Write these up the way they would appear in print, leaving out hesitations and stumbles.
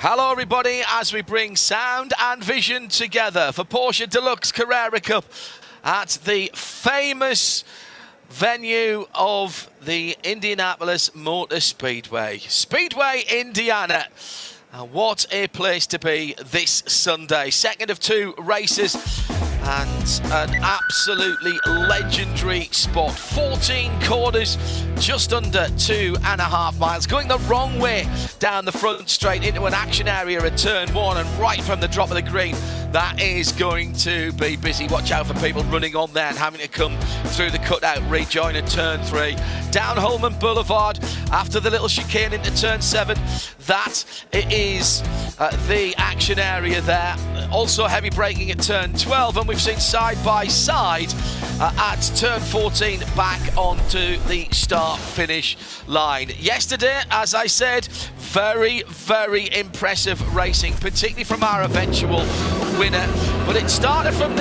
Hello everybody, as we bring sound and vision together for Porsche Deluxe Carrera Cup at the famous venue of the Indianapolis Motor Speedway. Speedway, Indiana. And what a place to be this Sunday. Second of two races and an absolutely legendary spot. 14 corners, just under 2.5 miles. Going the wrong way down the front straight into an action area at turn one, and right from the drop of the green, that is going to be busy. Watch out for people running on there and having to come through the cutout, rejoin at turn three. Down Holman Boulevard after the little chicane into turn 7. That is the action area there. Also heavy braking at turn 12, and we've seen side by side at turn 14 back onto the start-finish line. Yesterday, as I said, very, very impressive racing, particularly from our eventual winner. But it started from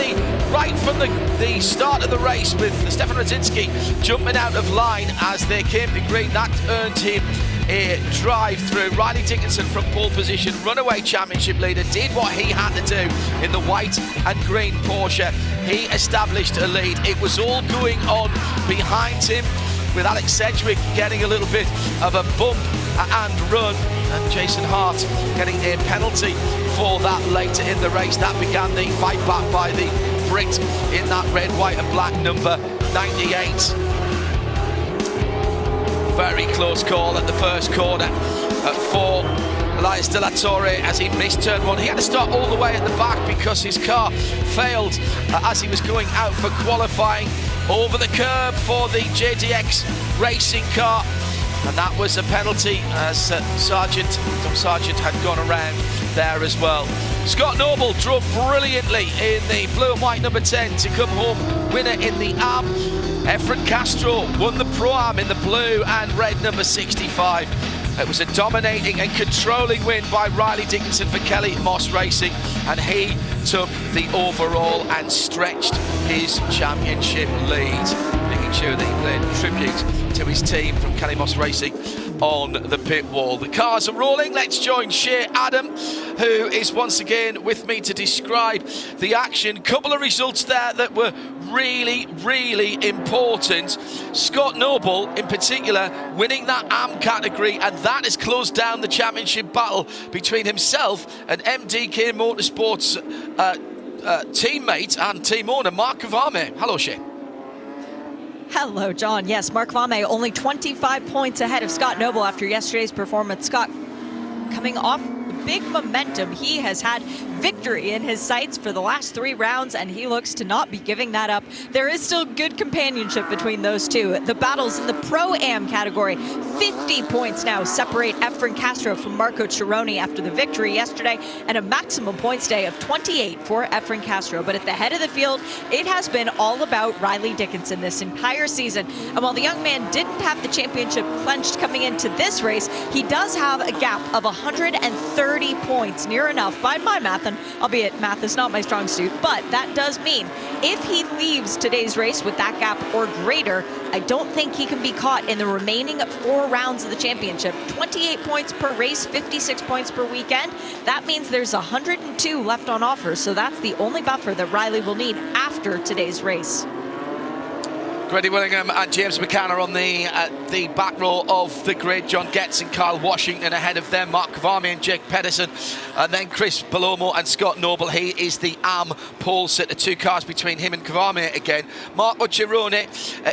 right from the start of the race with Stefan Radzinski jumping out of line as they came to green. That earned him a drive through. Riley Dickinson from pole position, runaway championship leader, did what he had to do in the white and green Porsche. He established a lead. It was all going on behind him, with Alex Sedgwick getting a little bit of a bump and run, and Jason Hart getting a penalty for that later in the race. That began the fight back by the Brit in that red, white and black number 98. Very close call at the first corner for Elias De La Torre as he missed turn one. He had to start all the way at the back because his car failed as he was going out for qualifying. Over the curb for the JDX racing car, and that was a penalty as Tom Sargent had gone around there as well. Scott Noble drove brilliantly in the blue and white number 10 to come home winner in the AM. Efren Castro won the Pro-Am in the blue and red number 65. It was a dominating and controlling win by Riley Dickinson for Kelly Moss Racing, and he took the overall and stretched his championship lead, making sure that he played tribute to his team from Kelly Moss Racing on the pit wall. The cars are rolling. Let's join Shea Adam, who is once again with me to describe the action. Couple of results there that were really, really important. Scott Noble, in particular, winning that AM category, and that has closed down the championship battle between himself and MDK Motorsports teammate and team owner Mark Kavame. Hello, Shea. Hello, John. Yes, Mark Vame only 25 points ahead of Scott Noble after yesterday's performance. Scott coming off big momentum. He has had victory in his sights for the last 3 rounds, and he looks to not be giving that up. There is still good companionship between those two. The battles in the Pro-Am category, 50 points now separate Efren Castro from Marco Chironi after the victory yesterday, and a maximum points day of 28 for Efren Castro. But at the head of the field, it has been all about Riley Dickinson this entire season. And while the young man didn't have the championship clenched coming into this race, he does have a gap of 130 points, near enough by my math, and albeit math is not my strong suit, but that does mean if he leaves today's race with that gap or greater, I don't think he can be caught in the remaining 4 rounds of the championship. 28 points per race, 56 points per weekend. That means there's 102 left on offer, so that's the only buffer that Riley will need after today's race. Grady Willingham and James McCann are on the back row of the grid. John Getz and Kyle Washington ahead of them. Mark Kavame and Jake Pedersen. And then Chris Palomo and Scott Noble. He is the AM pole sitter. 2 cars between him and Kavame again. Marco Chironi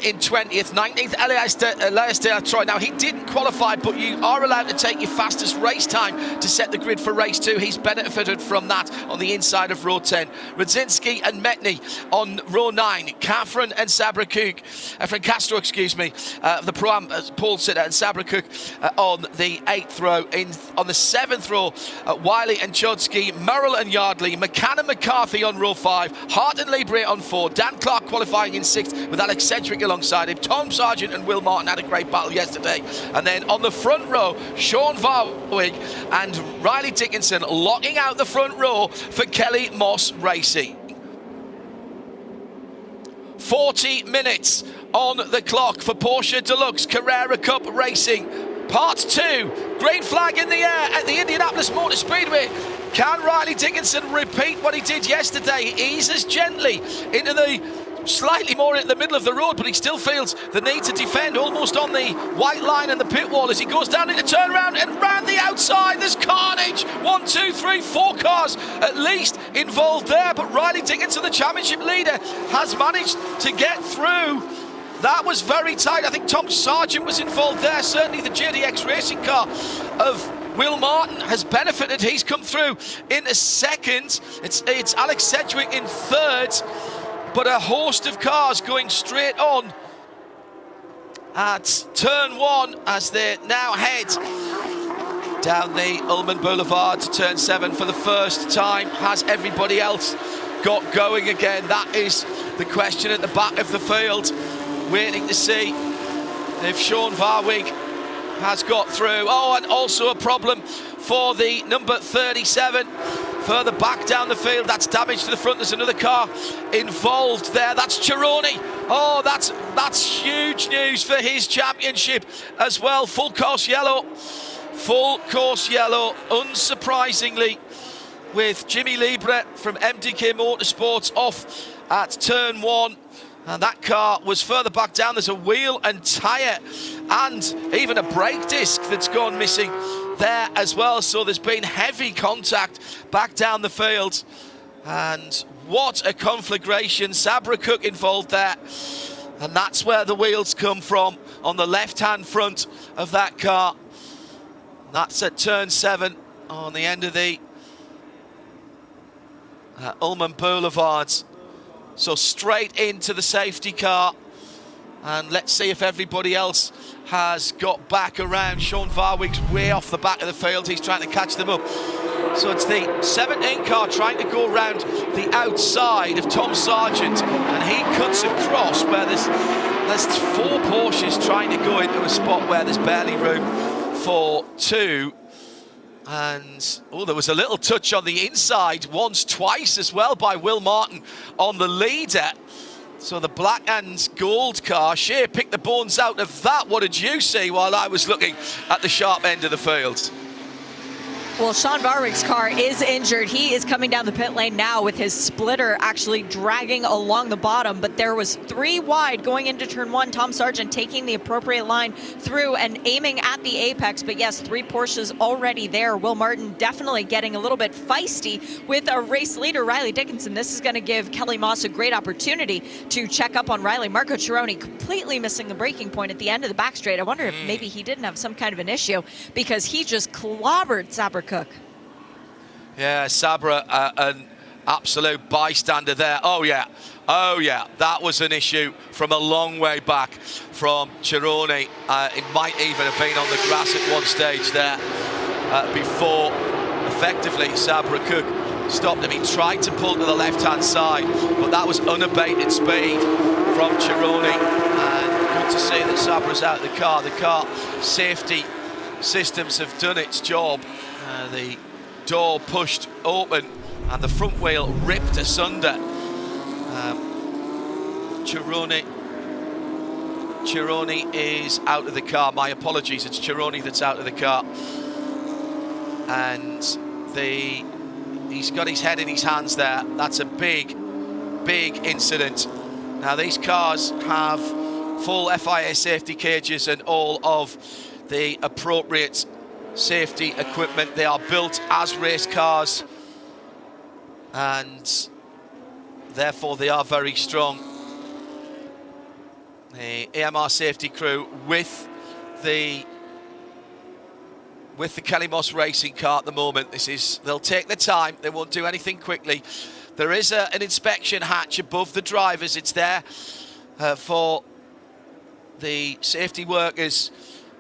in 20th. 19th, Elias De La Torre. Now, he didn't qualify, but you are allowed to take your fastest race time to set the grid for race 2. He's benefited from that on the inside of row 10. Radzinski and Metny on row 9. Catherine and Sabra Cook. Efren Castro, excuse me, the Pro-Am pole sitter, and Sabra Cook on the 8th row. On the 7th row, Wiley and Chodsky, Merrill and Yardley, McCann and McCarthy on row 5, Hart and Libre on 4, Dan Clark qualifying in 6th with Alex Sedgwick alongside him. Tom Sargent and Will Martin had a great battle yesterday. And then on the front row, Sean Varwig and Riley Dickinson locking out the front row for Kelly Moss Racing. 40 minutes on the clock for Porsche Deluxe Carrera Cup Racing. Part 2, green flag in the air at the Indianapolis Motor Speedway. Can Riley Dickinson repeat what he did yesterday? He eases gently into the slightly more in the middle of the road, but he still feels the need to defend almost on the white line and the pit wall as he goes down into turnaround and round the outside. There's carnage. 1, 2, 3, 4 cars at least involved there, but Riley Dickinson, the championship leader, has managed to get through. That was very tight. I think Tom Sargent was involved there. Certainly the JDX racing car of Will Martin has benefited. He's come through in a second. It's Alex Sedgwick in third, but a host of cars going straight on at turn 1 as they now head down the Ullman Boulevard to turn 7 for the first time. Has everybody else got going again? That is the question at the back of the field, waiting to see if Sean Varwig has got through. Oh, and also a problem for the number 37 further back down the field. That's damage to the front. There's another car involved there. That's Chironi. Oh, that's huge news for his championship as well. Full course yellow, unsurprisingly, with Jimmy Libre from MDK Motorsports off at turn 1. And that car was further back down. There's a wheel and tyre and even a brake disc that's gone missing there as well. So there's been heavy contact back down the field. And what a conflagration. Sabra Cook involved there. And that's where the wheels come from, on the left-hand front of that car. That's at turn 7 on the end of the Ullman Boulevards. So straight into the safety car, and let's see if everybody else has got back around. Sean Varwig's way off the back of the field. He's trying to catch them up. So it's the 17 car trying to go around the outside of Tom Sargent, and he cuts across where there's 4 Porsches trying to go into a spot where there's barely room for 2. And there was a little touch on the inside twice as well by Will Martin on the leader. So the black and gold car, Shea picked the bones out of that. What did you see while I was looking at the sharp end of the field? Well, Sean Varwig's car is injured. He is coming down the pit lane now with his splitter actually dragging along the bottom, but there was 3 wide going into turn 1. Tom Sargent taking the appropriate line through and aiming at the apex, but yes, 3 Porsches already there. Will Martin definitely getting a little bit feisty with a race leader, Riley Dickinson. This is going to give Kelly Moss a great opportunity to check up on Riley. Marco Chironi completely missing the braking point at the end of the back straight. I wonder if maybe he didn't have some kind of an issue, because he just clobbered Sabra Cook. Yeah, Sabra, an absolute bystander there. Oh yeah, that was an issue from a long way back from Chironi. It might even have been on the grass at one stage there before effectively Sabra Cook stopped him. He tried to pull to the left-hand side, but that was unabated speed from Chironi. And good to see that Sabra's out of the car. The car safety systems have done its job. The door pushed open and the front wheel ripped asunder. Chironi is out of the car. My apologies, it's Chironi that's out of the car. And he's got his head in his hands there. That's a big incident. Now these cars have full FIA safety cages and all of the appropriate safety equipment. They are built as race cars and therefore they are very strong. The AMR safety crew with the Kelly Moss racing car at the moment. They'll take their time, they won't do anything quickly. There is an inspection hatch above the drivers. It's there for the safety workers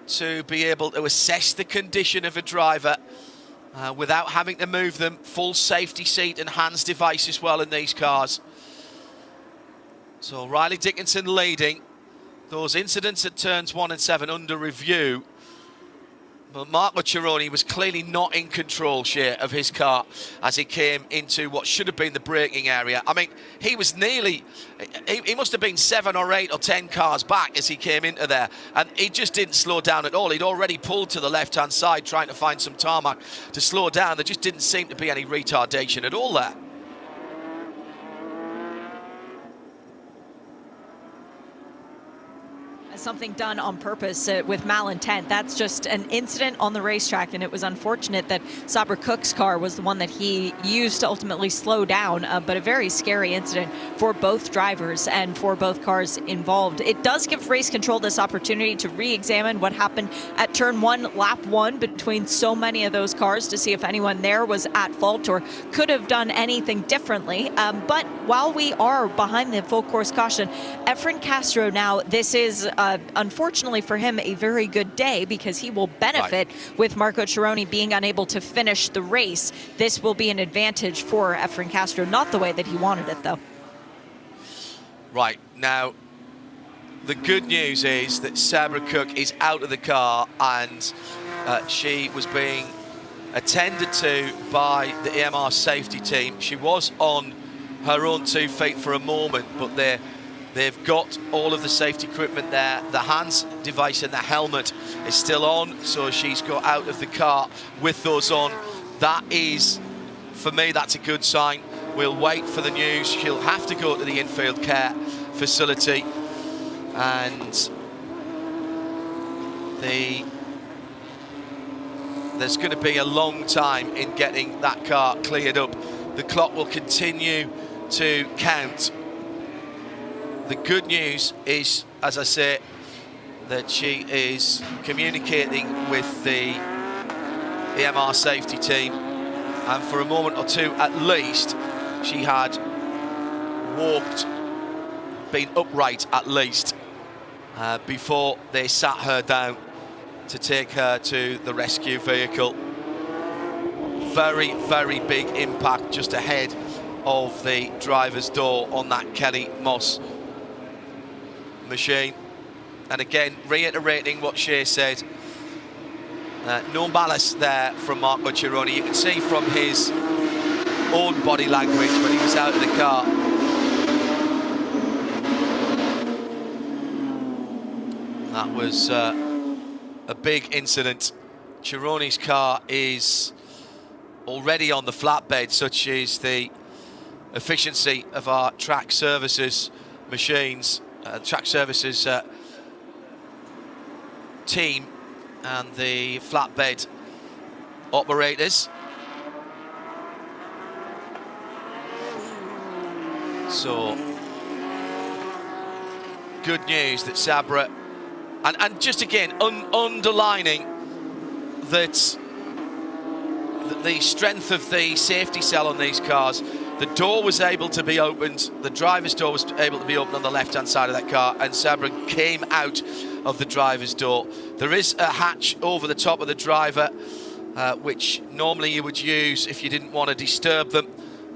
to be able to assess the condition of a driver without having to move them. Full safety seat and hands device as well in these cars. So Riley Dickinson leading. Those incidents at turns 1 and 7 under review. Well, Marco Cironi was clearly not in control, Shea, of his car as he came into what should have been the braking area. I mean, he was nearly, he must have been 7 or 8 or 10 cars back as he came into there, and he just didn't slow down at all. He'd already pulled to the left-hand side trying to find some tarmac to slow down. There just didn't seem to be any retardation at all there. Something done on purpose with malintent. That's just an incident on the racetrack, and it was unfortunate that Sabra Cook's car was the one that he used to ultimately slow down, but a very scary incident for both drivers and for both cars involved. It does give race control this opportunity to re-examine what happened at turn 1, lap 1, between so many of those cars to see if anyone there was at fault or could have done anything differently. But while we are behind the full course caution, Efren Castro now, this is unfortunately for him, a very good day because he will benefit with Marco Cironi being unable to finish the race. This will be an advantage for Efren Castro, not the way that he wanted it, though. Right, now, the good news is that Sabra Cook is out of the car, and she was being attended to by the AMR safety team. She was on her own 2 feet for a moment, but they've got all of the safety equipment there. The hands device and the helmet is still on, so she's got out of the car with those on. That is, for me, that's a good sign. We'll wait for the news. She'll have to go to the infield care facility, and there's going to be a long time in getting that car cleared up. The clock will continue to count. The good news is, as I say, that she is communicating with the AMR safety team, and for a moment or two at least, she had walked, been upright at least, before they sat her down to take her to the rescue vehicle. Very, very big impact just ahead of the driver's door on that Kelly Moss machine. And again, reiterating what Shea said, no malice there from Marco Cironi. You can see from his own body language when he was out of the car. That was a big incident. Cironi's car is already on the flatbed, such is the efficiency of our track services machines. Track services team and the flatbed operators. So good news that Sabra, and just again underlining that the strength of the safety cell on these cars. The door was able to be opened, the driver's door was able to be opened on the left-hand side of that car, and Sabra came out of the driver's door. There is a hatch over the top of the driver, which normally you would use if you didn't want to disturb them,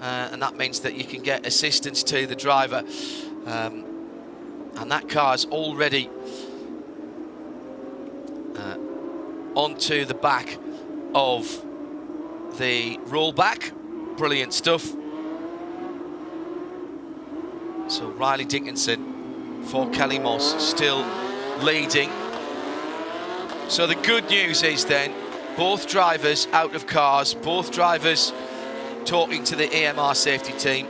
and that means that you can get assistance to the driver. And that car's already onto the back of the rollback. Brilliant stuff. So Riley Dickinson for Kelly Moss still leading. So the good news is then, both drivers out of cars, both drivers talking to the AMR safety team.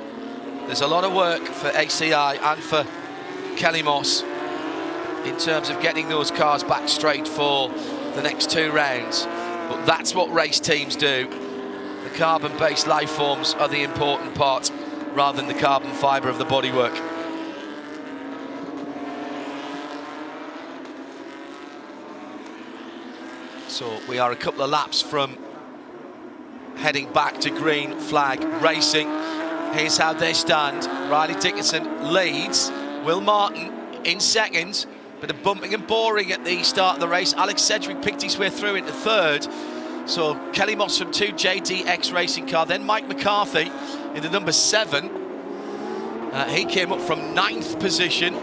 There's a lot of work for ACI and for Kelly Moss in terms of getting those cars back straight for the next 2 rounds. But that's what race teams do. The carbon-based life forms are the important part, rather than the carbon fibre of the bodywork. So we are a couple of laps from heading back to green flag racing. Here's how they stand. Riley Dickinson leads. Will Martin in second. Bit of bumping and boring at the start of the race. Alex Sedgwick picked his way through into third. So Kelly Moss from 2 JDX Racing car. Then Mike McCarthy in the number 7. He came up from 9th position.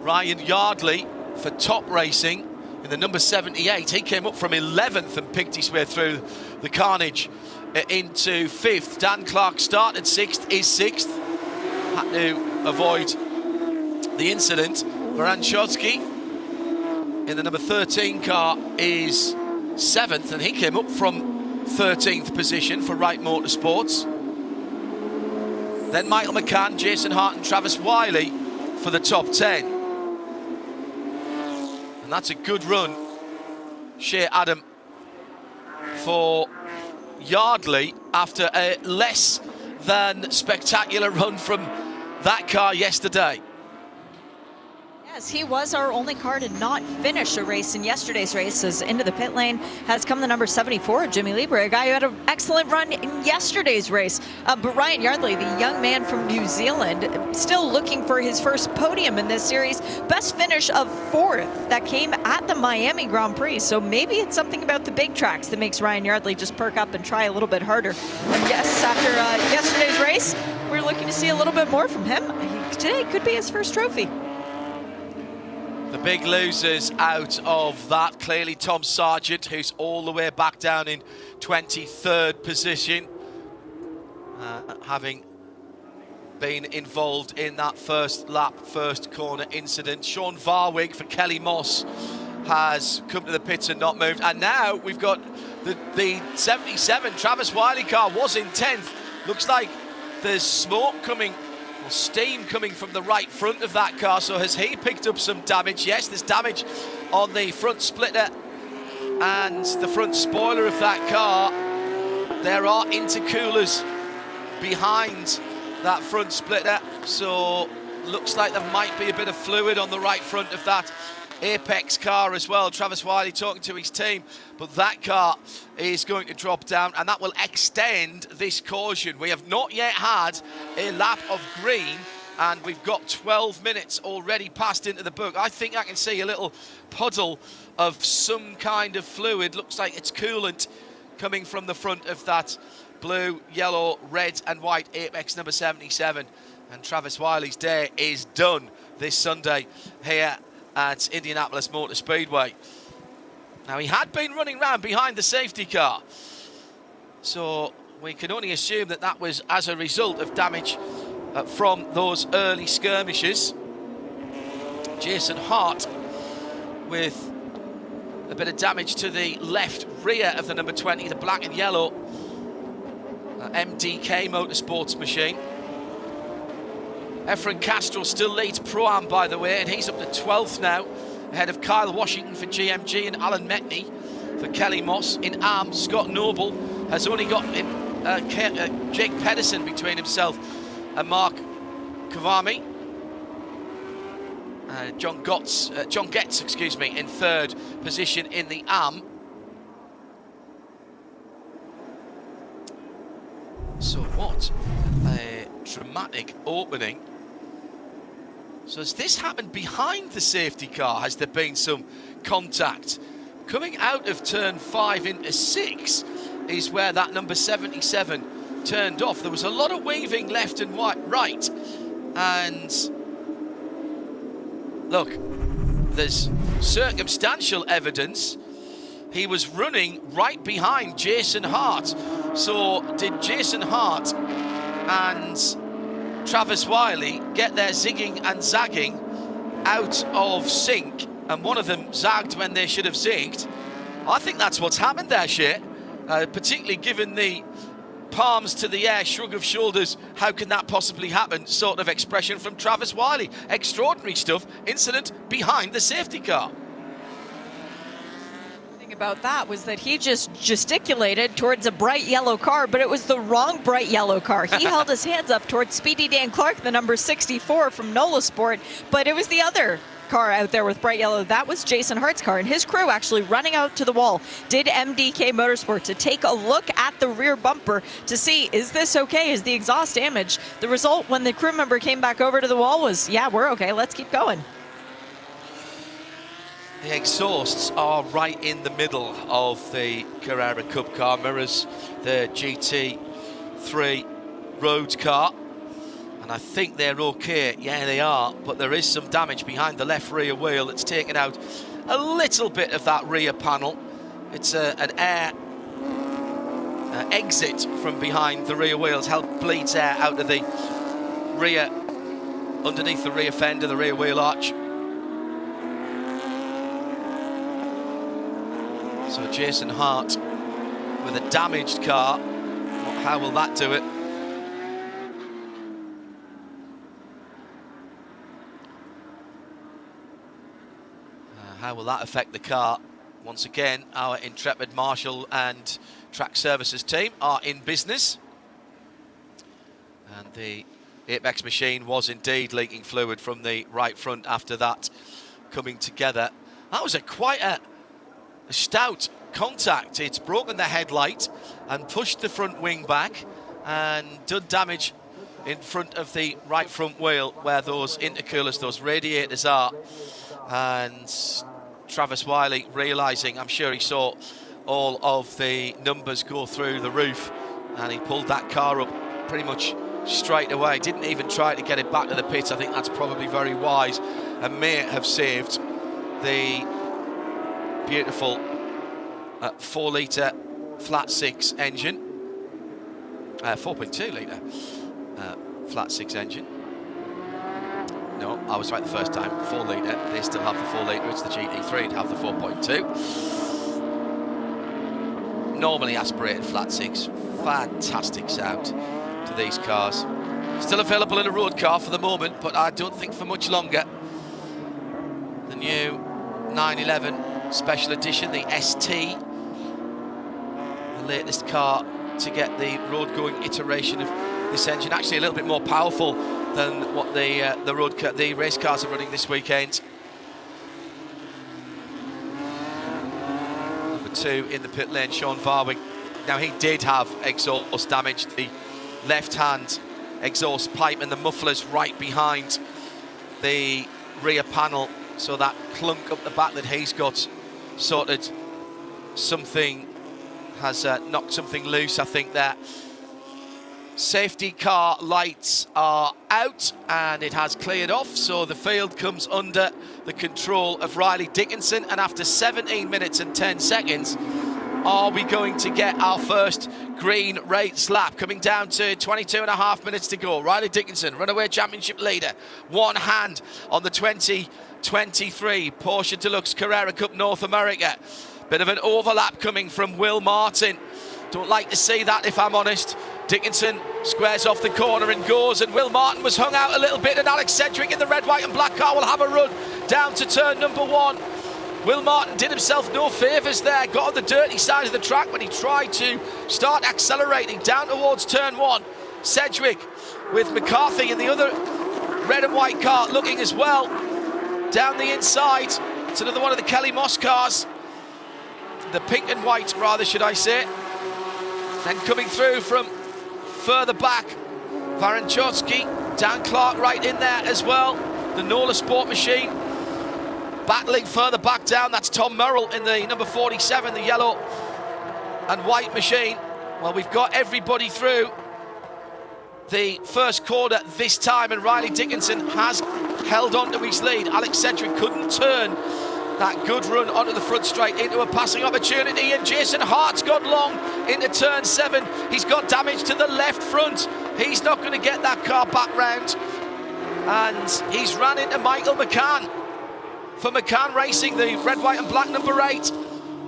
Ryan Yardley for Top Racing in the number 78. He came up from 11th and picked his way through the carnage into 5th. Dan Clark started 6th, is 6th. Had to avoid the incident. Varan Chodsky in the number 13 car is 7th, and he came up from 13th position for Wright Motorsports. Then Michael McCann, Jason Hart and Travis Wiley for the top 10. And that's a good run, Shea Adam, for Yardley after a less than spectacular run from that car yesterday. Yes, he was our only car to not finish a race in yesterday's race, as into the pit lane has come the number 74, Jimmy Libre, a guy who had an excellent run in yesterday's race. But Ryan Yardley, the young man from New Zealand, still looking for his first podium in this series. Best finish of 4th that came at the Miami Grand Prix. So maybe it's something about the big tracks that makes Ryan Yardley just perk up and try a little bit harder. And yes, after yesterday's race, we're looking to see a little bit more from him. Today could be his first trophy. The big losers out of that, clearly Tom Sargent, who's all the way back down in 23rd position, having been involved in that first lap, first corner incident. Sean Varwig for Kelly Moss has come to the pits and not moved. And now we've got the 77 Travis Wiley car was in 10th. Looks like there's smoke coming, or steam coming from the right front of that car. So has he picked up some damage? Yes, there's damage on the front splitter and the front spoiler of that car. There are intercoolers behind that front splitter, so looks like there might be a bit of fluid on the right front of that Apex car as well. Travis Wiley talking to his team, but that car is going to drop down, and that will extend this caution. We have not yet had a lap of green, and we've got 12 minutes already passed into the book. I think I can see a little puddle of some kind of fluid. Looks like it's coolant coming from the front of that blue, yellow, red and white Apex number 77. And Travis Wiley's day is done this Sunday here at Indianapolis Motor Speedway. Now, he had been running round behind the safety car, so we can only assume that that was as a result of damage from those early skirmishes. Jason Hart with a bit of damage to the left rear of the number 20, the black and yellow MDK Motorsports machine. Efren Castro still leads Pro-Am, by the way, and he's up to 12th now, ahead of Kyle Washington for GMG and Alan Metney for Kelly Moss. In Am, Scott Noble has only got Jake Pedersen between himself and Mark Kavami. John Getz, excuse me, in 3rd position in the Am. So what a dramatic opening. So has this happened behind the safety car? Has there been some contact? Coming out of turn 5 into 6 is where that number 77 turned off. There was a lot of weaving left and right. And look, there's circumstantial evidence he was running right behind Jason Hart. So did Jason Hart and Travis Wiley get their zigging and zagging out of sync, and one of them zagged when they should have zigged? I think that's what's happened there, Shea, particularly given the palms to the air, shrug of shoulders, how can that possibly happen sort of expression from Travis Wiley. Extraordinary stuff. Incident behind the safety car. About that was that he just gesticulated towards a bright yellow car, but it was the wrong bright yellow car. He held his hands up towards Speedy Dan Clark, the number 64 from NOLA Sport, but it was the other car out there with bright yellow. That was Jason Hart's car, and his crew actually running out to the wall did MDK Motorsport to take a look at the rear bumper to see, is this okay? Is the exhaust damaged? The result when the crew member came back over to the wall was, yeah, we're okay, let's keep going. The exhausts are right in the middle of the Carrera Cup car, mirrors the GT3 road car, and I think they're okay. Yeah, they are, but there is some damage behind the left rear wheel that's taken out a little bit of that rear panel. It's an air exit from behind the rear wheels, bleeds air out of the rear, underneath the rear fender, the rear wheel arch. So Jason Hart with a damaged car. How will that do it? How will that affect the car? Once again, our intrepid Marshall and Track Services team are in business. And the Apex machine was indeed leaking fluid from the right front after that coming together. That was quite a stout contact. It's broken the headlight and pushed the front wing back and done damage in front of the right front wheel where those intercoolers, those radiators are. And Travis Wiley realising, I'm sure he saw all of the numbers go through the roof, and he pulled that car up pretty much straight away. Didn't even try to get it back to the pits. I think that's probably very wise and may have saved the beautiful 4-litre flat 6 engine, 4.2 litre flat 6 engine. No, I was right the first time, 4 litre. They still have the 4 litre, it's the GT3, it'd have the 4.2. Normally aspirated flat 6, fantastic sound to these cars. Still available in a road car for the moment, but I don't think for much longer. The new 911 Special Edition, the ST, the latest car to get the road-going iteration of this engine. Actually a little bit more powerful than what the race cars are running this weekend. Number 2 in the pit lane, Sean Varwig. Now he did have exhaust damage, the left-hand exhaust pipe and the mufflers right behind the rear panel, so that clunk up the back that he's got sorted, something has knocked something loose, I think there. Safety car lights are out and it has cleared off, so the field comes under the control of Riley Dickinson, and after 17 minutes and 10 seconds are we going to get our first green race lap, coming down to 22.5 minutes to go. Riley Dickinson, runaway championship leader, one hand on the 2023 Porsche Deluxe Carrera Cup North America. Bit of an overlap coming from Will Martin. Don't like to see that, if I'm honest. Dickinson squares off the corner and goes, and Will Martin was hung out a little bit, and Alex Sedgwick in the red, white and black car will have a run down to turn number 1. Will Martin did himself no favours there, got on the dirty side of the track when he tried to start accelerating down towards turn 1. Sedgwick with McCarthy in the other red and white car looking as well down the inside. It's another one of the Kelly Moss cars, the pink and white rather, should I say. Then coming through from further back, Varenchotsky, Dan Clark right in there as well. The Nola Sport machine battling further back down. That's Tom Merrill in the number 47, the yellow and white machine. Well, we've got everybody through the first quarter this time, and Riley Dickinson has held on to his lead. Alex Sedgwick couldn't turn that good run onto the front straight into a passing opportunity, and Jason Hart's got long into turn 7. He's got damage to the left front. He's not going to get that car back round, and he's ran into Michael McCann. For McCann Racing, the red, white and black number 8.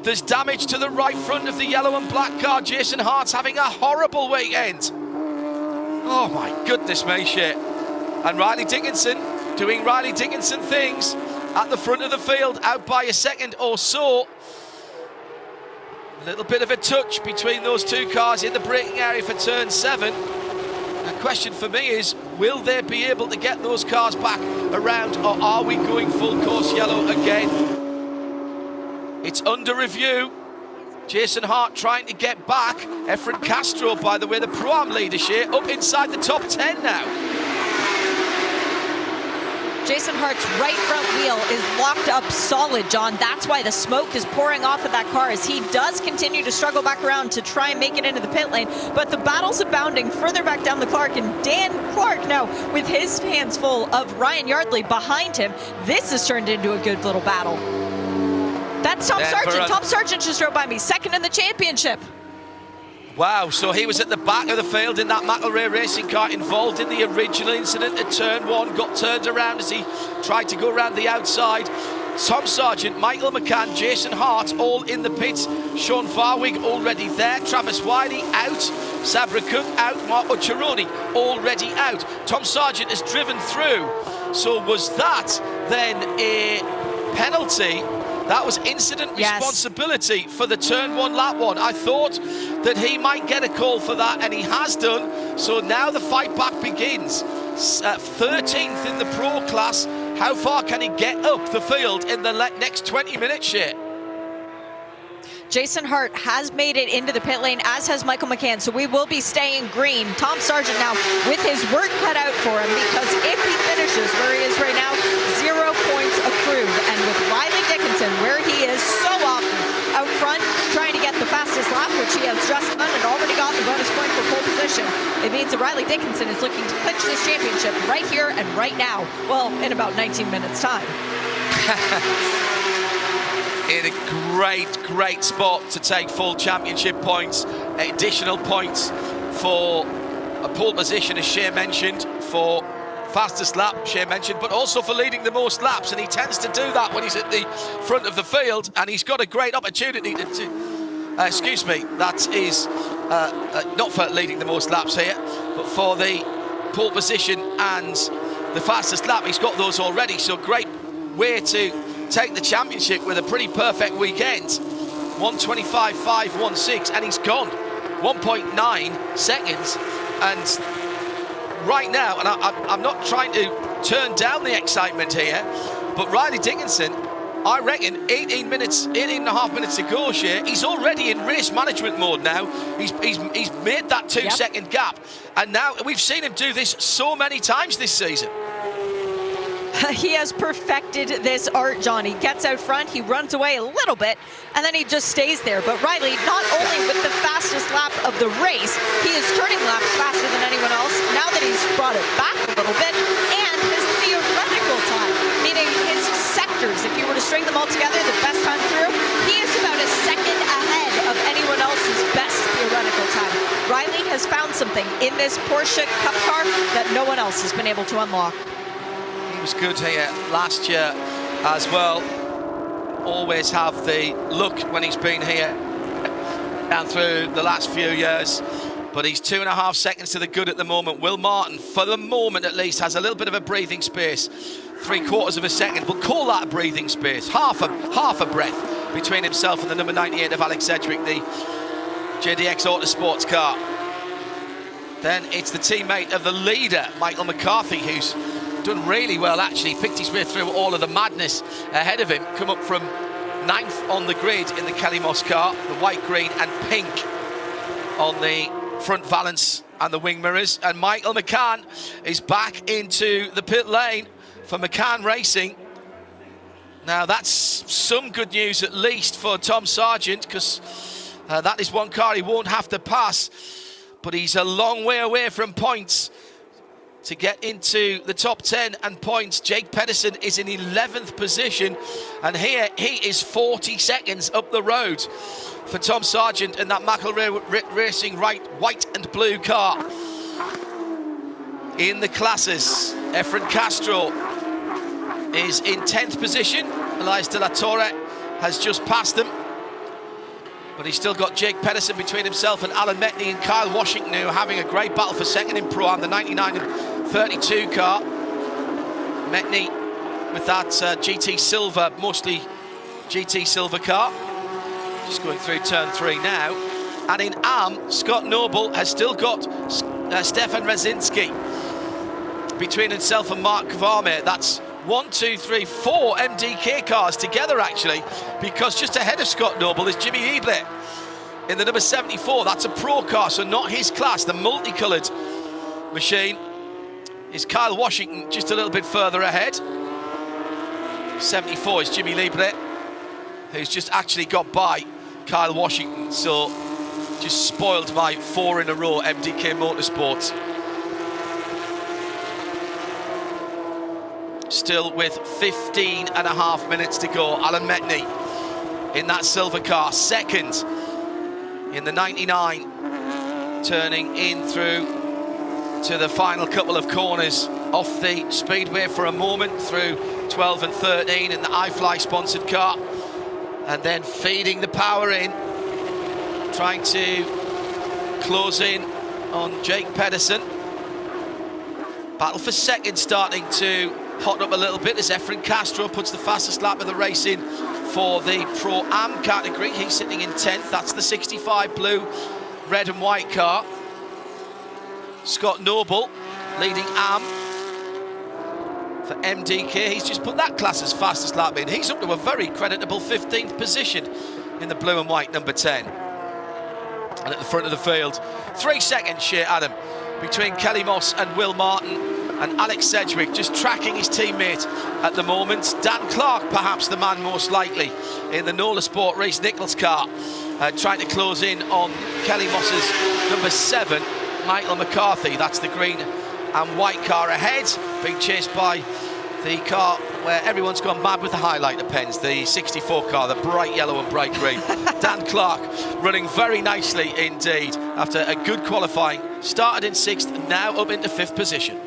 There's damage to the right front of the yellow and black car. Jason Hart's having a horrible weekend. Oh my goodness me, shit. And Riley Dickinson doing Riley Dickinson things at the front of the field, out by a second or so. A little bit of a touch between those two cars in the braking area for turn 7. The question for me is, will they be able to get those cars back around, or are we going full course yellow again? It's under review. Jason Hart trying to get back. Efren Castro, by the way, the Pro-Am leadership, up inside the top 10 now. Jason Hart's right front wheel is locked up solid, John. That's why the smoke is pouring off of that car as he does continue to struggle back around to try and make it into the pit lane. But the battle's abounding further back down the Clark, and Dan Clark now with his hands full of Ryan Yardley behind him. This has turned into a good little battle. That's Tom Sargent. Tom Sargent just drove by me, second in the championship. Wow, so he was at the back of the field in that McElrea racing car, involved in the original incident at turn 1, got turned around as he tried to go around the outside. Tom Sargent, Michael McCann, Jason Hart all in the pits. Sean Farwig already there. Travis Wiley out. Sabra Cook out. Marco Cironi already out. Tom Sargent has driven through. So was that then a penalty? That was incident responsibility for the turn 1 lap 1. I thought that he might get a call for that, and he has done. So now the fight back begins. 13th in the pro class. How far can he get up the field in the next 20 minutes, Shea? Jason Hart has made it into the pit lane, as has Michael McCann, so we will be staying green. Tom Sargent now with his work cut out for him, because if he finishes where he is right now, 0 points accrued. And with Riley Dickinson, where he is so often out front, trying to get the fastest lap, which he has just done and already got the bonus point for pole position, it means that Riley Dickinson is looking to clinch this championship right here and right now. Well, in about 19 minutes' time. In a great spot to take full championship points, additional points for a pole position, as Shea mentioned, for fastest lap, Shea mentioned, but also for leading the most laps, and he tends to do that when he's at the front of the field, and he's got a great opportunity to excuse me, that is not for leading the most laps here, but for the pole position and the fastest lap. He's got those already, so great way to take the championship with a pretty perfect weekend. 1:25.516, and he's gone 1.9 seconds. And right now, and I'm not trying to turn down the excitement here, but Riley Dickinson, I reckon 18 and a half minutes to go, Shea, he's already in race management mode now. He's made that 2-second gap, and now we've seen him do this so many times this season. He has perfected this art, John. He gets out front, he runs away a little bit, and then he just stays there. But Riley, not only with the fastest lap of the race, he is turning laps faster than anyone else, now that he's brought it back a little bit, and his theoretical time, meaning his sectors, if you were to string them all together, the best time through, he is about a second ahead of anyone else's best theoretical time. Riley has found something in this Porsche Cup car that no one else has been able to unlock. Was good here last year as well. Always have the look when he's been here down through the last few years, but he's 2.5 seconds to the good at the moment. Will Martin, for the moment at least, has a little bit of a breathing space. 3/4 of a second, we'll call that a breathing space. Half a breath between himself and the number 98 of Alex Sedgwick, the JDX Autosports car. Then it's the teammate of the leader, Michael McCarthy, who's done really well, actually. Picked his way through all of the madness ahead of him. Come up from 9th on the grid in the Kelly Moss car. The white, green and pink on the front valance and the wing mirrors. And Michael McCann is back into the pit lane for McCann Racing. Now that's some good news, at least for Tom Sargent, because that is one car he won't have to pass. But he's a long way away from points to get into the top 10 and points. Jake Pedersen is in 11th position, and here he is 40 seconds up the road for Tom Sargent in that McElrea Racing white and blue car. In the classes, Efren Castro is in 10th position. Elias De La Torre has just passed them, but he's still got Jake Pedersen between himself and Alan Metney and Kyle Washington, who are having a great battle for second in Pro-Am, the 99 and 32 car. Metney with that GT Silver, mostly GT Silver car. Just going through turn 3 now. And in Am, Scott Noble has still got Stefan Razinski between himself and Mark Varme. That's 1, 2, 3, 4 MDK cars together, actually, because just ahead of Scott Noble is Jimmy Ebley in the number 74. That's a pro car, so not his class. The multicoloured machine is Kyle Washington, just a little bit further ahead. 74 is Jimmy Libre, who's just actually got by Kyle Washington, so just spoiled my 4 in a row MDK Motorsports. Still with 15.5 minutes to go. Alan Metney in that silver car. Second in the 99, turning in through to the final couple of corners off the speedway for a moment through 12 and 13 in the iFly sponsored car, and then feeding the power in, trying to close in on Jake Pedersen. Battle for second starting to hot up a little bit as Efren Castro puts the fastest lap of the race in for the Pro-Am category. He's sitting in 10th. That's the 65 blue, red and white car. Scott Noble leading Am for MDK. He's just put that class's fastest lap in. He's up to a very creditable 15th position in the blue and white number 10. And at the front of the field, 3 seconds, Shea Adam, between Kelly Moss and Will Martin, and Alex Sedgwick just tracking his teammate at the moment. Dan Clark, perhaps the man most likely in the Nola Sport Reece Nichols car, trying to close in on Kelly Moss's number 7, Michael McCarthy. That's the green and white car ahead, being chased by the car where everyone's gone mad with the highlighter pens, the 64 car, the bright yellow and bright green. Dan Clark running very nicely indeed after a good qualifying. Started in 6th, now up into 5th position.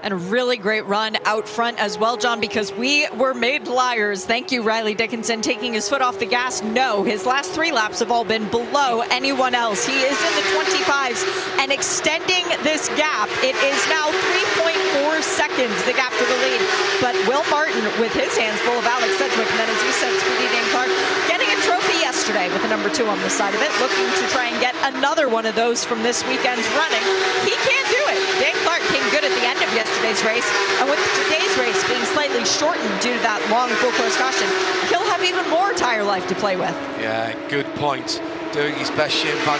And a really great run out front as well, John, because we were made liars. Thank you, Riley Dickinson, taking his foot off the gas. No, his last 3 laps have all been below anyone else. He is in the 25s and extending this gap. It is now 3.4 seconds, the gap to the lead. But Will Martin, with his hands full of Alex Sedgwick, and then, as you said, Speedy Dan Clark, getting a trophy yesterday with a number 2 on the side of it, looking to try and get another one of those from this weekend's running. He can't do it. Dan Clark came good at the end of yesterday's race, and with today's race being slightly shortened due to that long full course caution, he'll have even more tire life to play with. Yeah, good point. Doing his best Shane van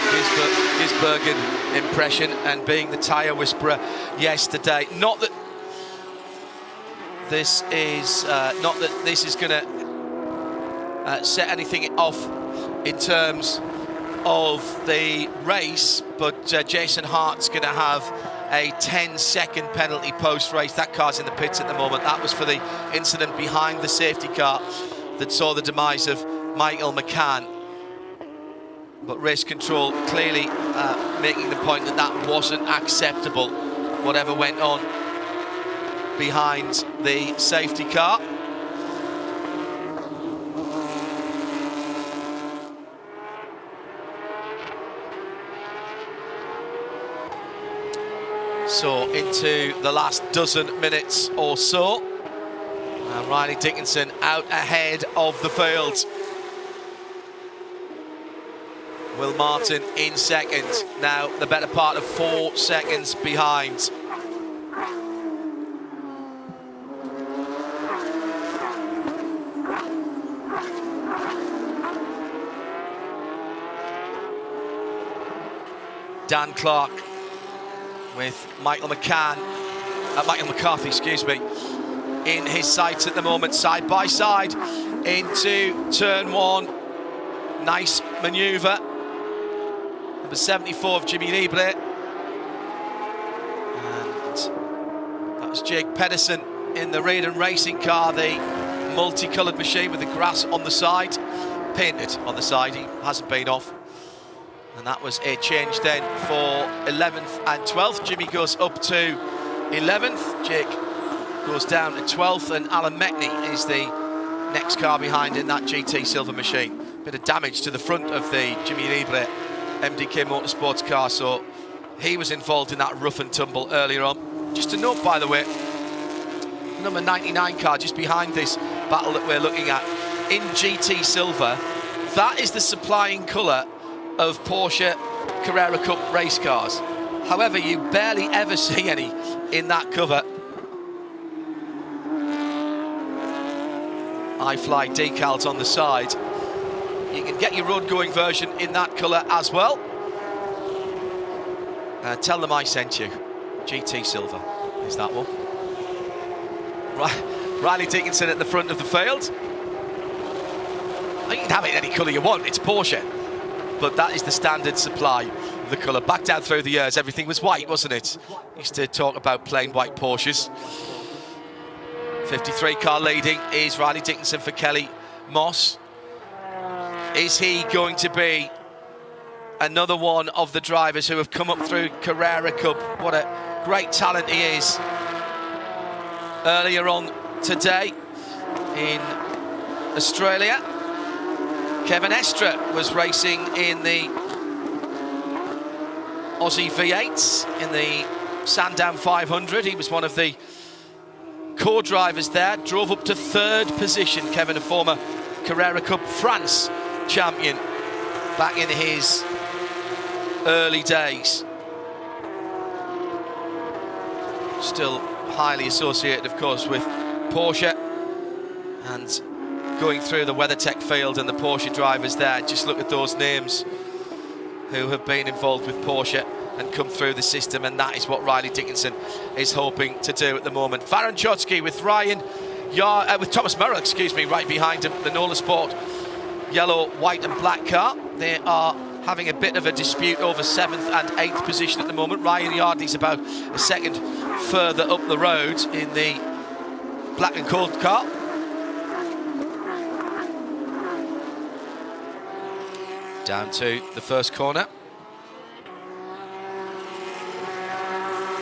Gisbergen impression and being the tyre whisperer yesterday. Not that this is going to set anything off in terms of the race, but Jason Hart's going to have a 10-second penalty post-race. That car's in the pits at the moment. That was for the incident behind the safety car that saw the demise of Michael McCann. But race control clearly making the point that that wasn't acceptable, whatever went on behind the safety car. So into the last dozen minutes or so. And Riley Dickinson out ahead of the field. Will Martin in second, now the better part of 4 seconds behind. Dan Clark with Michael McCarthy, excuse me, in his sights at the moment, side by side into turn 1. Nice manoeuvre. Number 74 of Jimmy Libre. And that was Jake Pedersen in the Raiden Racing car, the multicoloured machine with the grass on the side, painted on the side. He hasn't been off. And that was a change then for 11th and 12th. Jimmy goes up to 11th. Jake goes down to 12th. And Alan Mekney is the next car behind in that GT Silver machine. Bit of damage to the front of the Jimmy Libre MDK Motorsports car. So he was involved in that rough and tumble earlier on. Just a note, by the way, number 99 car just behind this battle that we're looking at in GT Silver. That is the supplying colour of Porsche Carrera Cup race cars. However, you barely ever see any in that cover. iFly decals on the side. You can get your road-going version in that colour as well. Tell them I sent you. GT Silver is that one. Riley Dickinson at the front of the field. You can have it any colour you want, it's Porsche. But that is the standard supply of the colour. Back down through the years, everything was white, wasn't it? Used to talk about plain white Porsches. 53 car leading is Riley Dickinson for Kelly Moss. Is he going to be another one of the drivers who have come up through Carrera Cup? What a great talent he is. Earlier on today in Australia, Kevin Estre was racing in the Aussie V8s in the Sandown 500. He was one of the core drivers there, drove up to 3rd position. Kevin, a former Carrera Cup France champion back in his early days. Still highly associated, of course, with Porsche, and going through the WeatherTech field and the Porsche drivers there, just look at those names who have been involved with Porsche and come through the system, and that is what Riley Dickinson is hoping to do at the moment. Farron Chotsky with with Thomas Merrill, excuse me, right behind him, the Nola Sport yellow, white and black car. They are having a bit of a dispute over 7th and 8th position at the moment. Ryan Yardley's about a second further up the road in the black and gold car. Down to the first corner.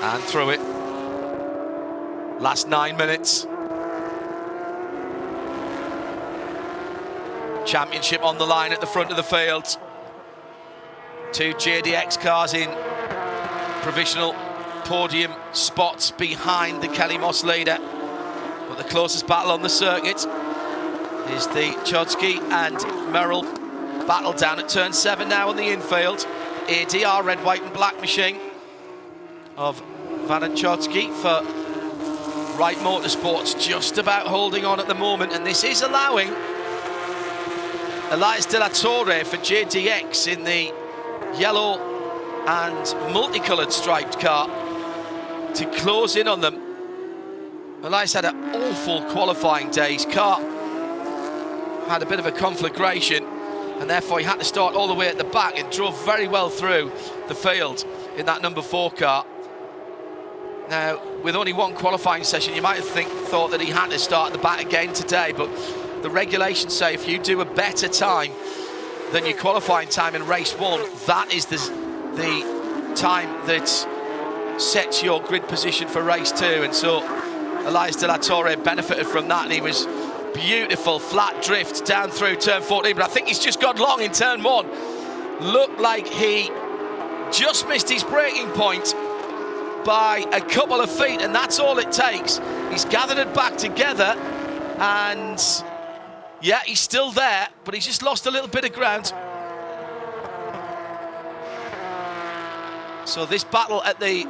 And through it. Last 9 minutes. Championship on the line at the front of the field. 2 JDX cars in provisional podium spots behind the Kelly Moss leader. But the closest battle on the circuit is the Chodsky and Merrill battle down at turn 7 now on the infield. ADR red, white and black machine of Van and Chodsky for Wright Motorsports, just about holding on at the moment, and this is allowing Elias De La Torre for JDX in the yellow and multicoloured striped car to close in on them. Elias had an awful qualifying day. His car had a bit of a conflagration, and therefore he had to start all the way at the back, and drove very well through the field in that number 4 car. Now, with only one qualifying session, you might have thought that he had to start at the back again today, but the regulations say if you do a better time than your qualifying time in race 1, that is the time that sets your grid position for race 2. And so Elias De La Torre benefited from that, and he was beautiful flat drift down through turn 14, but I think he's just got long in turn 1. Looked like he just missed his braking point by a couple of feet, and that's all it takes. He's gathered it back together, and yeah, he's still there, but he's just lost a little bit of ground. So this battle at the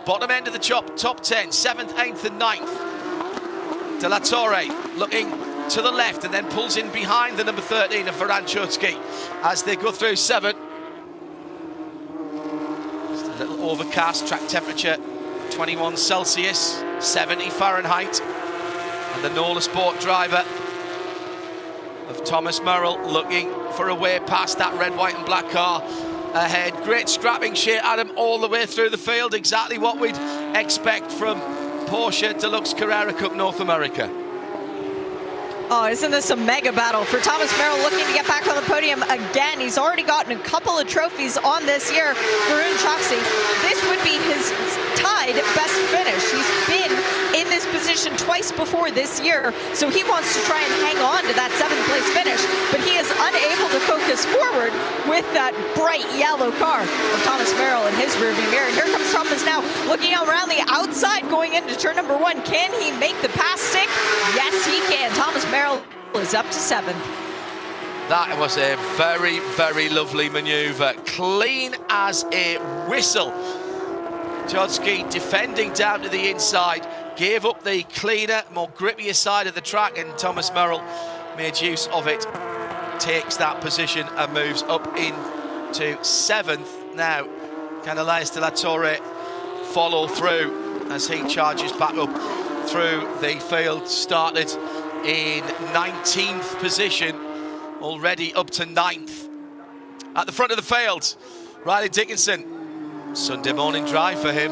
bottom end of the top 10, 7th, 8th and 9th. De La Torre looking to the left and then pulls in behind the number 13 of Farron Chodsky as they go through 7. Just a little overcast, track temperature 21 Celsius, 70 Fahrenheit. And the Nola Sport driver of Thomas Merrill looking for a way past that red, white and black car ahead. Great scrapping shea Adam all the way through the field, exactly what we'd expect from Porsche Deluxe Carrera Cup North America. Oh, isn't this a mega battle for Thomas Merrill, looking to get back on the podium again? He's already gotten a couple of trophies on this year. Varun Choksey, this would be his tied best finish. He's been in this position twice before this year, so he wants to try and hang on to that 7th place finish, but he is unable to focus forward with that bright yellow car of Thomas Merrill in his rearview mirror. Here comes Thomas now, looking around the outside, going into turn number 1. Can he make the pass stick? Yes, he can. Thomas Merrill is up to 7th. That was a very, very lovely manoeuvre. Clean as a whistle. Chodsky defending down to the inside, gave up the cleaner, more grippier side of the track, and Thomas Merrill made use of it. Takes that position and moves up into 7th. Now, can Elias De La Torre follow through as he charges back up through the field? Started in 19th position, already up to 9th. At the front of the field, Riley Dickinson. Sunday morning drive for him.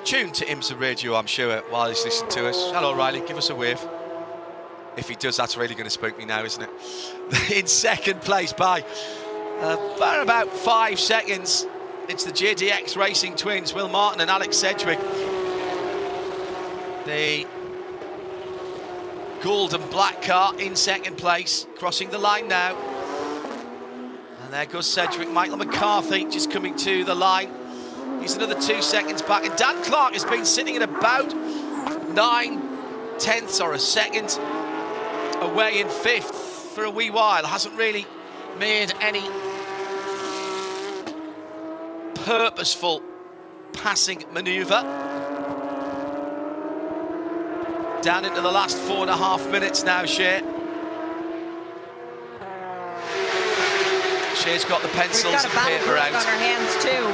Tuned to IMSA radio, I'm sure, while he's listening to us. Hello, Riley, give us a wave. If he does, that's really going to spook me now, isn't it? In second place by about 5 seconds. It's the JDX Racing twins, Will Martin and Alex Sedgwick. The gold and black car in second place, crossing the line now. And there goes Sedgwick. Michael McCarthy just coming to the line. He's another 2 seconds back. And Dan Clark has been sitting at about 9/10 or a second away in fifth for a wee while. Hasn't really made any purposeful passing manoeuvre. Down into the last 4.5 minutes now, Shea. Shea's got the pencils and paper out. On her hands too.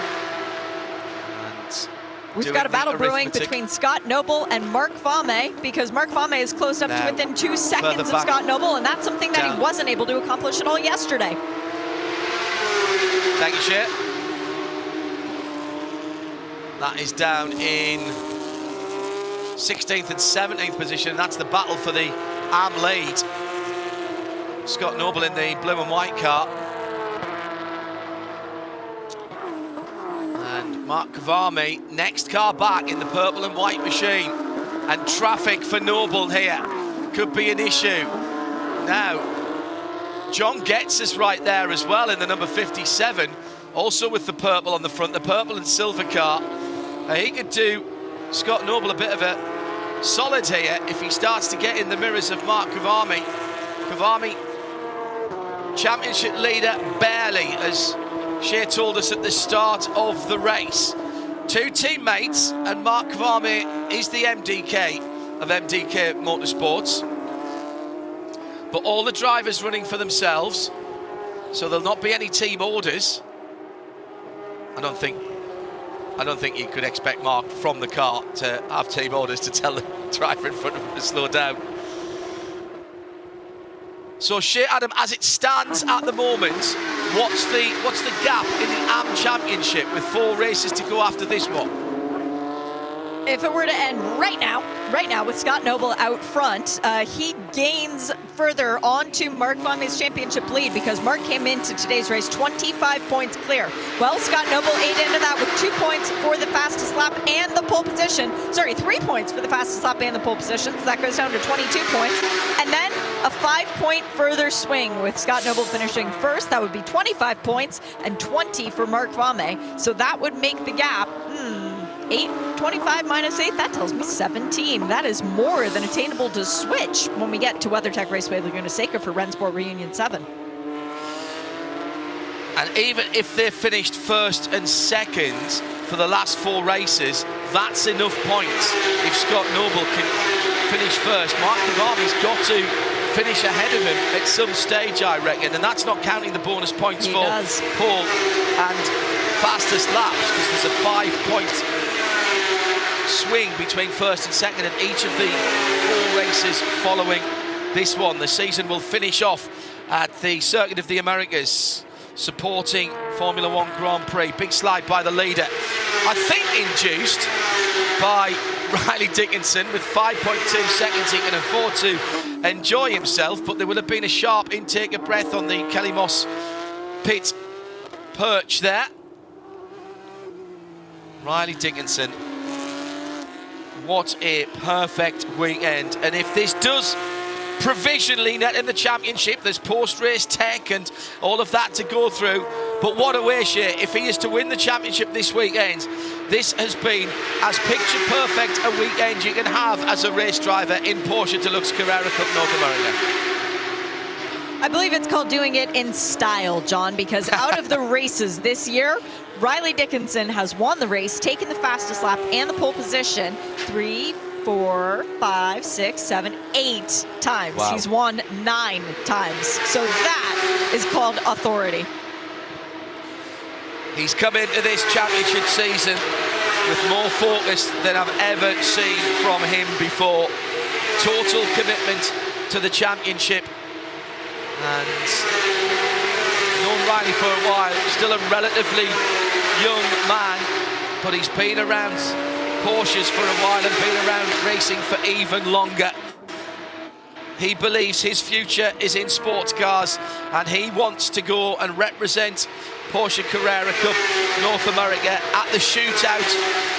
We've got a battle brewing between Scott Noble and Mark Vame, because Mark Vame is closed up to within 2 seconds of Scott Noble, and that's something that he wasn't able to accomplish at all yesterday. Thank you, Shea. That is down in 16th and 17th position. That's the battle for the AM lead. Scott Noble in the blue and white car. And Mark Vame, next car back in the purple and white machine. And traffic for Noble here could be an issue. Now, John Getz is right there as well in the number 57, also with the purple on the front, the purple and silver car. He could do Scott Noble a bit of a solid here if he starts to get in the mirrors of Mark Kavami. Kavami, championship leader barely, as Shea told us at the start of the race. 2 teammates, and Mark Kavami is the MDK of MDK Motorsports. But all the drivers running for themselves, so there'll not be any team orders. I don't think you could expect Mark from the car to have team orders to tell the driver in front of him to slow down. So Shea, Adam, as it stands at the moment, what's the gap in the AM Championship with 4 races to go after this one? If it were to end right now with Scott Noble out front, he gains further onto Mark Vame's championship lead, because Mark came into today's race 25 points clear. Well, Scott Noble ate into that with 2 points for the fastest lap and the pole position. Sorry, 3 points for the fastest lap and the pole position. So that goes down to 22 points. And then a 5-point further swing with Scott Noble finishing first. That would be 25 points and 20 for Mark Vame. So that would make the gap 25 minus 8, that tells me 17. That is more than attainable to switch when we get to WeatherTech Raceway Laguna Seca for Rennsport Reunion 7. And even if they're finished first and second for the last 4 races, that's enough points. If Scott Noble can finish first, Mark Kavami's got to finish ahead of him at some stage, I reckon, and that's not counting the bonus points for Paul and fastest laps, because there's a 5-point swing between first and second in each of the 4 races following this one. The season will finish off at the Circuit of the Americas, supporting Formula 1 Grand Prix. Big slide by the leader, I think induced by Riley Dickinson. With 5.2 seconds, he can afford to enjoy himself, but there will have been a sharp intake of breath on the Kelly Moss pit perch there. Riley Dickinson, what a perfect weekend. And if this does provisionally net in the championship, there's post-race tech and all of that to go through. But what a way, Shea, if he is to win the championship this weekend, this has been as picture perfect a weekend you can have as a race driver in Porsche Deluxe Carrera Cup North America. I believe it's called doing it in style, John, because out of the races this year, Riley Dickinson has won the race, taken the fastest lap and the pole position 3, 4, 5, 6, 7, 8 times. Wow. He's won 9 times. So that is called authority. He's come into this championship season with more focus than I've ever seen from him before. Total commitment to the championship. And known Riley for a while, still a relatively young man, but he's been around Porsches for a while and been around racing for even longer. He believes his future is in sports cars, and he wants to go and represent Porsche Carrera Cup North America at the shootout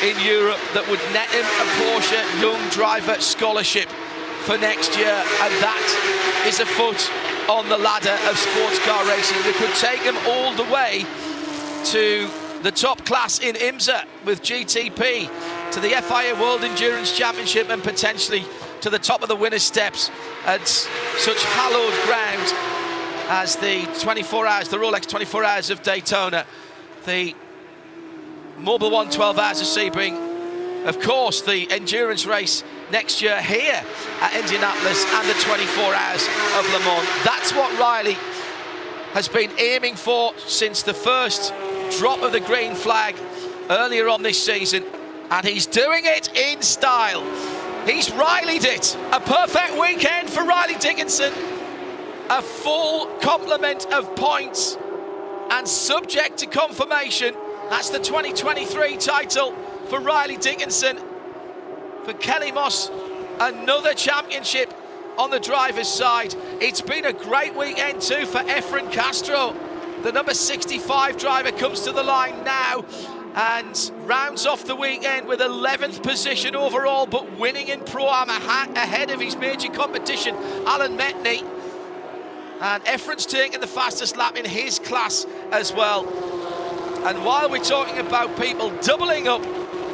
in Europe that would net him a Porsche Young Driver Scholarship for next year, and that is a foot on the ladder of sports car racing that could take him all the way to the top class in IMSA with GTP, to the FIA World Endurance Championship, and potentially to the top of the winner's steps at such hallowed ground as the 24 hours, the Rolex 24 Hours of Daytona, the Mobil 1 12 Hours of Sebring, of course the endurance race next year here at Indianapolis, and the 24 Hours of Le Mans. That's what Riley has been aiming for since the first drop of the green flag earlier on this season, and he's doing it in style. He's Riley'd it. A perfect weekend for Riley Dickinson. A full complement of points, and subject to confirmation, that's the 2023 title for Riley Dickinson. For Kelly Moss, another championship on the driver's side. It's been a great weekend too for Efren Castro. The number 65 driver comes to the line now and rounds off the weekend with 11th position overall, but winning in Pro-Am ahead of his major competition, Alan Metney. And Efren's taking the fastest lap in his class as well. And while we're talking about people doubling up,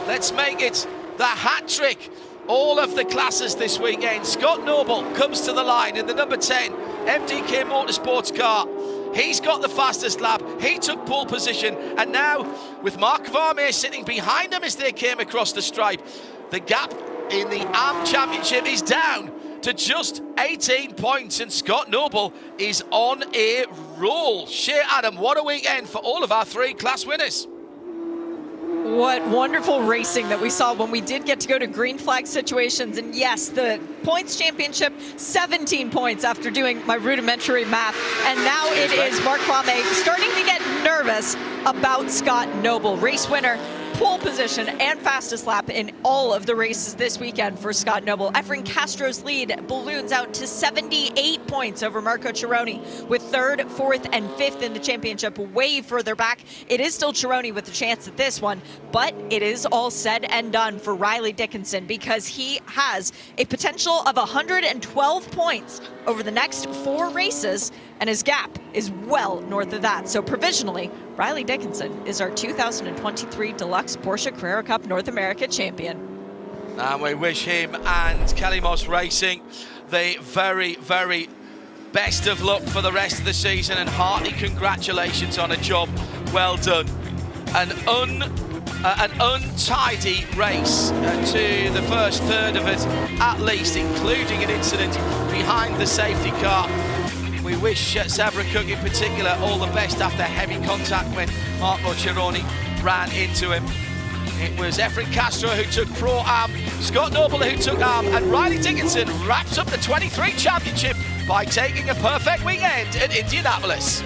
let's make it the hat trick. All of the classes this weekend. Scott Noble comes to the line in the number 10 MDK Motorsports car. He's got the fastest lap. He took pole position, and now with Mark Varmé sitting behind him as they came across the stripe, the gap in the AM Championship is down to just 18 points, and Scott Noble is on a roll. Shea Adam, what a weekend for all of our three class winners. What wonderful racing that we saw when we did get to go to green flag situations. And yes, the points championship, 17 points after doing my rudimentary math. And now it is Mark Varmé starting to get nervous about Scott Noble. Race winner, pole position, and fastest lap in all of the races this weekend for Scott Noble. Efren Castro's lead balloons out to 78 points over Marco Cironi, with 3rd, 4th, and 5th in the championship way further back. It is still Cironi with a chance at this one, but it is all said and done for Riley Dickinson, because he has a potential of 112 points over the next 4 races, and his gap is well north of that. So provisionally, Riley Dickinson is our 2023 Deluxe Porsche Carrera Cup North America champion. And we wish him and Kelly Moss Racing the very, very best of luck for the rest of the season, and hearty congratulations on a job well done. An untidy race to the first third of it, at least, including an incident behind the safety car. We wish Savra Cook in particular all the best after heavy contact when Marco Cironi ran into him. It was Efren Castro who took Pro-Am, Scott Noble who took AM, and Riley Dickinson wraps up the 23 championship by taking a perfect weekend at Indianapolis.